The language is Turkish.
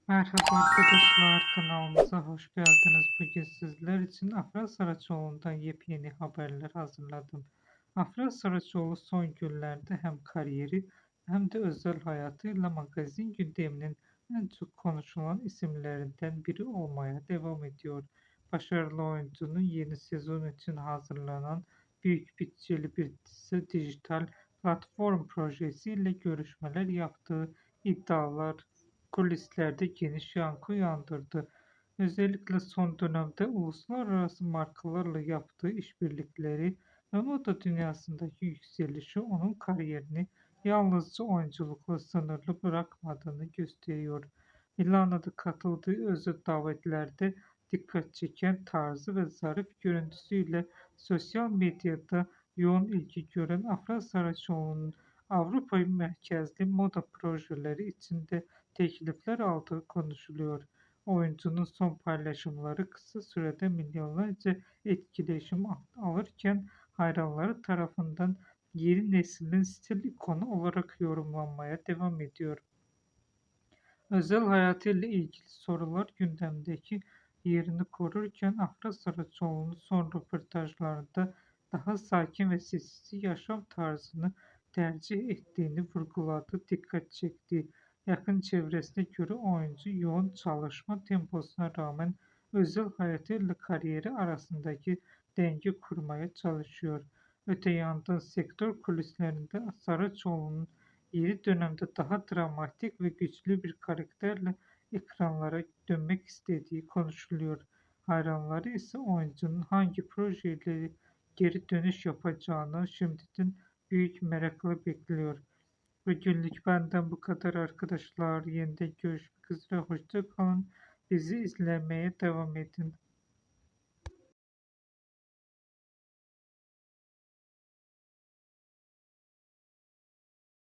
Merhaba arkadaşlar, kanalımıza hoş geldiniz. Bugün sizler için Afra Saraçoğlu'ndan yepyeni haberler hazırladım. Afra Saraçoğlu son günlerde hem kariyeri hem de özel hayatıyla magazin gündeminin en çok konuşulan isimlerinden biri olmaya devam ediyor. Başarılı oyuncunun yeni sezon için hazırlanan büyük bütçeli bir dizi dijital platform projesiyle görüşmeler yaptığı iddialar kulislerde geniş yankı uyandırdı. Özellikle son dönemde uluslararası markalarla yaptığı işbirlikleri ve moda dünyasındaki yükselişi onun kariyerini yalnızca oyunculukla sınırlı bırakmadığını gösteriyor. Milano'da katıldığı özel davetlerde dikkat çeken tarzı ve zarif görüntüsüyle sosyal medyada yoğun ilgi gören Afra Saraçoğlu'nun Avrupa merkezli moda projeleri içinde teklifler aldığı konuşuluyor. Oyuncunun son paylaşımları kısa sürede milyonlarca etkileşim alırken hayranları tarafından yeni neslin stil ikonu olarak yorumlanmaya devam ediyor. Özel hayatıyla ilgili sorular gündemdeki yerini korurken Afra Saraçoğlu'nun son röportajlarında daha sakin ve sessiz yaşam tarzını tercih ettiğini vurguladı, dikkat çekti. Yakın çevresine göre oyuncu yoğun çalışma temposuna rağmen özel hayatıyla kariyeri arasındaki denge kurmaya çalışıyor. Öte yandan sektör kulislerinde Saraçoğlu'nun yeni dönemde daha dramatik ve güçlü bir karakterle ekranlara dönmek istediği konuşuluyor. Hayranları ise oyuncunun hangi projeyle geri dönüş yapacağını şimdiden büyük merakla bekliyor. Bugünlük benden bu kadar arkadaşlar. Yeniden görüşmek üzere. Hoşça kalın. Bizi izlemeye devam edin.